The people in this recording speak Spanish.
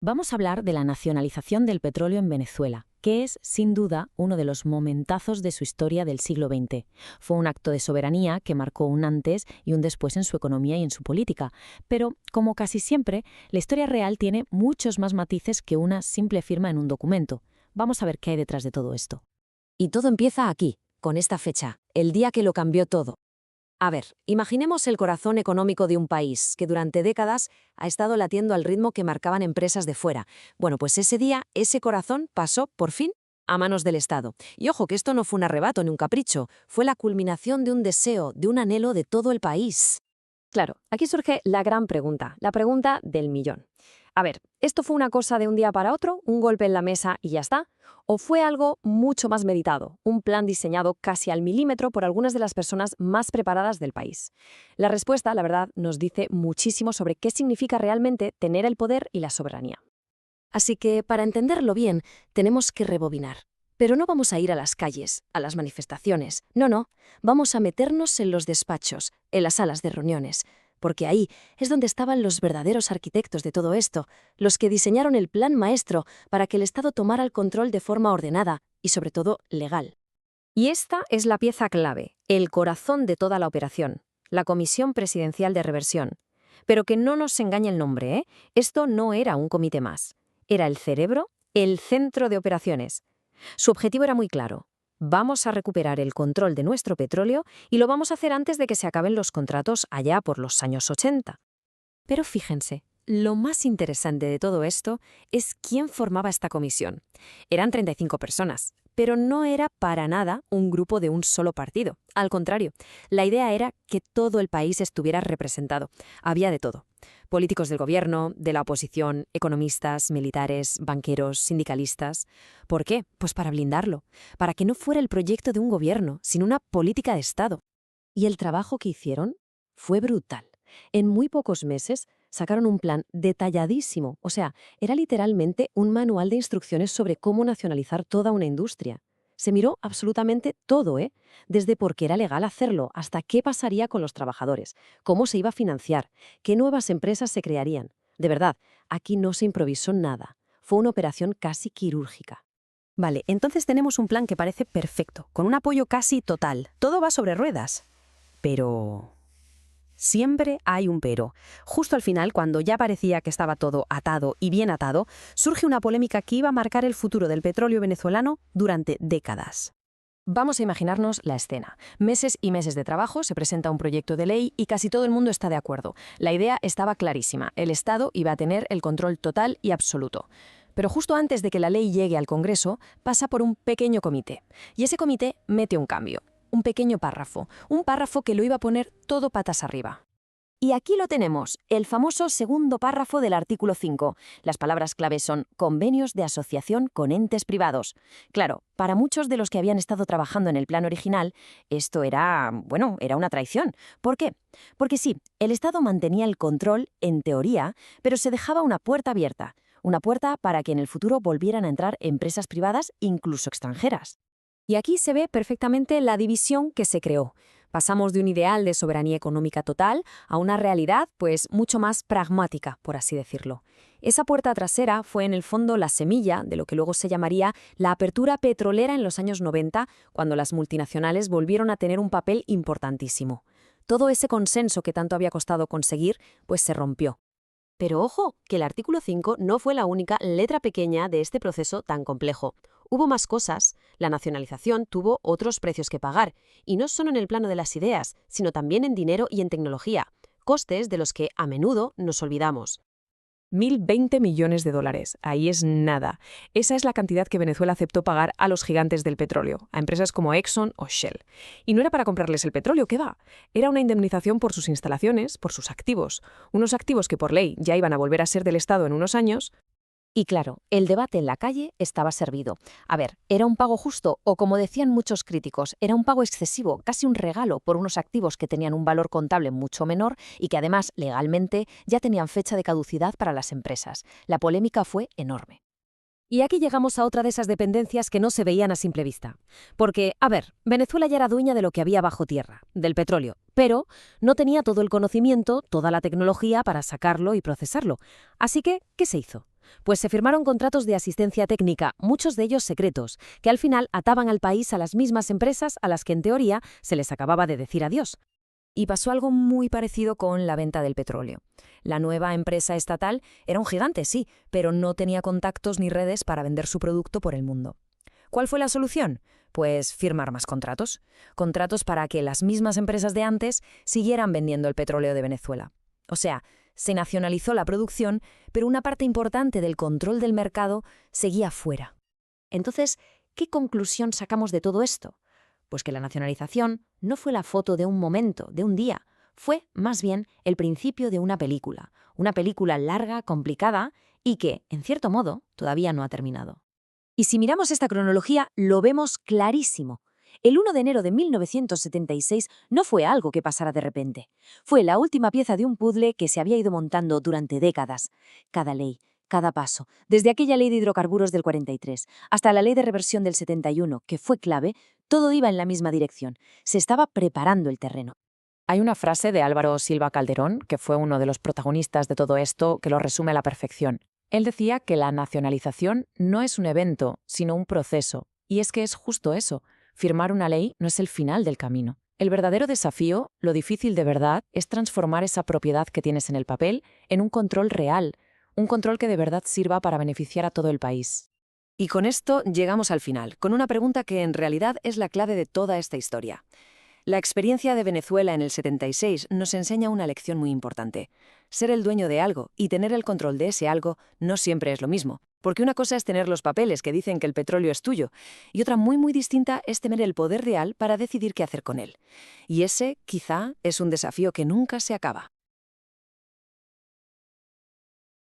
Vamos a hablar de la nacionalización del petróleo en Venezuela, que es, sin duda, uno de los momentazos de su historia del siglo XX. Fue un acto de soberanía que marcó un antes y un después en su economía y en su política. Pero, como casi siempre, la historia real tiene muchos más matices que una simple firma en un documento. Vamos a ver qué hay detrás de todo esto. Y todo empieza aquí, con esta fecha, el día que lo cambió todo. A ver, imaginemos el corazón económico de un país que durante décadas ha estado latiendo al ritmo que marcaban empresas de fuera. Bueno, pues ese día, ese corazón pasó, por fin, a manos del Estado. Y ojo, que esto no fue un arrebato ni un capricho, fue la culminación de un deseo, de un anhelo de todo el país. Claro, aquí surge la gran pregunta, la pregunta del millón. A ver, ¿esto fue una cosa de un día para otro, un golpe en la mesa y ya está? ¿O fue algo mucho más meditado, un plan diseñado casi al milímetro por algunas de las personas más preparadas del país? La respuesta, la verdad, nos dice muchísimo sobre qué significa realmente tener el poder y la soberanía. Así que, para entenderlo bien, tenemos que rebobinar. Pero no vamos a ir a las calles, a las manifestaciones. No, vamos a meternos en los despachos, en las salas de reuniones. Porque ahí es donde estaban los verdaderos arquitectos de todo esto, los que diseñaron el plan maestro para que el Estado tomara el control de forma ordenada y, sobre todo, legal. Y esta es la pieza clave, el corazón de toda la operación, la Comisión Presidencial de Reversión. Pero que no nos engañe el nombre, ¿eh? Esto no era un comité más. Era el cerebro, el centro de operaciones. Su objetivo era muy claro. Vamos a recuperar el control de nuestro petróleo y lo vamos a hacer antes de que se acaben los contratos allá por los años 80. Pero fíjense, lo más interesante de todo esto es quién formaba esta comisión. Eran 35 personas, pero no era para nada un grupo de un solo partido. Al contrario, la idea era que todo el país estuviera representado. Había de todo. Políticos del gobierno, de la oposición, economistas, militares, banqueros, sindicalistas. ¿Por qué? Pues para blindarlo, para que no fuera el proyecto de un gobierno, sino una política de Estado. Y el trabajo que hicieron fue brutal. En muy pocos meses sacaron un plan detalladísimo, o sea, era literalmente un manual de instrucciones sobre cómo nacionalizar toda una industria. Se miró absolutamente todo, ¿eh? Desde por qué era legal hacerlo hasta qué pasaría con los trabajadores, cómo se iba a financiar, qué nuevas empresas se crearían. De verdad, aquí no se improvisó nada. Fue una operación casi quirúrgica. Vale, entonces tenemos un plan que parece perfecto, con un apoyo casi total. Todo va sobre ruedas. Pero siempre hay un pero. Justo al final, cuando ya parecía que estaba todo atado y bien atado, surge una polémica que iba a marcar el futuro del petróleo venezolano durante décadas. Vamos a imaginarnos la escena. Meses y meses de trabajo, se presenta un proyecto de ley y casi todo el mundo está de acuerdo. La idea estaba clarísima. El Estado iba a tener el control total y absoluto. Pero justo antes de que la ley llegue al Congreso, pasa por un pequeño comité. Y ese comité mete un cambio. Un pequeño párrafo. Un párrafo que lo iba a poner todo patas arriba. Y aquí lo tenemos, el famoso segundo párrafo del artículo 5. Las palabras clave son convenios de asociación con entes privados. Claro, para muchos de los que habían estado trabajando en el plan original, esto era una traición. ¿Por qué? Porque sí, el Estado mantenía el control, en teoría, pero se dejaba una puerta abierta. Una puerta para que en el futuro volvieran a entrar empresas privadas, incluso extranjeras. Y aquí se ve perfectamente la división que se creó. Pasamos de un ideal de soberanía económica total a una realidad, pues, mucho más pragmática, por así decirlo. Esa puerta trasera fue, en el fondo, la semilla de lo que luego se llamaría la apertura petrolera en los años 90, cuando las multinacionales volvieron a tener un papel importantísimo. Todo ese consenso que tanto había costado conseguir, pues se rompió. Pero ojo, que el artículo 5 no fue la única letra pequeña de este proceso tan complejo. Hubo más cosas. La nacionalización tuvo otros precios que pagar, y no solo en el plano de las ideas, sino también en dinero y en tecnología, costes de los que a menudo nos olvidamos. 1.020 millones de dólares. Ahí es nada. Esa es la cantidad que Venezuela aceptó pagar a los gigantes del petróleo, a empresas como Exxon o Shell. Y no era para comprarles el petróleo, ¿qué va? Era una indemnización por sus instalaciones, por sus activos. Unos activos que por ley ya iban a volver a ser del Estado en unos años. Y claro, el debate en la calle estaba servido. A ver, ¿era un pago justo o, como decían muchos críticos, era un pago excesivo, casi un regalo por unos activos que tenían un valor contable mucho menor y que además, legalmente, ya tenían fecha de caducidad para las empresas? La polémica fue enorme. Y aquí llegamos a otra de esas dependencias que no se veían a simple vista. Porque, a ver, Venezuela ya era dueña de lo que había bajo tierra, del petróleo, pero no tenía todo el conocimiento, toda la tecnología para sacarlo y procesarlo. Así que, ¿qué se hizo? Pues se firmaron contratos de asistencia técnica, muchos de ellos secretos, que al final ataban al país a las mismas empresas a las que en teoría se les acababa de decir adiós. Y pasó algo muy parecido con la venta del petróleo. La nueva empresa estatal era un gigante, sí, pero no tenía contactos ni redes para vender su producto por el mundo. ¿Cuál fue la solución? Pues firmar más contratos. Contratos para que las mismas empresas de antes siguieran vendiendo el petróleo de Venezuela. O sea, se nacionalizó la producción, pero una parte importante del control del mercado seguía fuera. Entonces, ¿qué conclusión sacamos de todo esto? Pues que la nacionalización no fue la foto de un momento, de un día. Fue, más bien, el principio de una película larga, complicada y que, en cierto modo, todavía no ha terminado. Y si miramos esta cronología, lo vemos clarísimo. El 1 de enero de 1976 no fue algo que pasara de repente. Fue la última pieza de un puzzle que se había ido montando durante décadas. Cada ley, cada paso, desde aquella ley de hidrocarburos del 43 hasta la ley de reversión del 71, que fue clave, todo iba en la misma dirección. Se estaba preparando el terreno. Hay una frase de Álvaro Silva Calderón, que fue uno de los protagonistas de todo esto, que lo resume a la perfección. Él decía que la nacionalización no es un evento, sino un proceso. Y es que es justo eso. Firmar una ley no es el final del camino. El verdadero desafío, lo difícil de verdad, es transformar esa propiedad que tienes en el papel en un control real, un control que de verdad sirva para beneficiar a todo el país. Y con esto llegamos al final, con una pregunta que en realidad es la clave de toda esta historia. La experiencia de Venezuela en el 76 nos enseña una lección muy importante. Ser el dueño de algo y tener el control de ese algo no siempre es lo mismo, porque una cosa es tener los papeles que dicen que el petróleo es tuyo, y otra muy distinta es tener el poder real para decidir qué hacer con él. Y ese, quizá, es un desafío que nunca se acaba.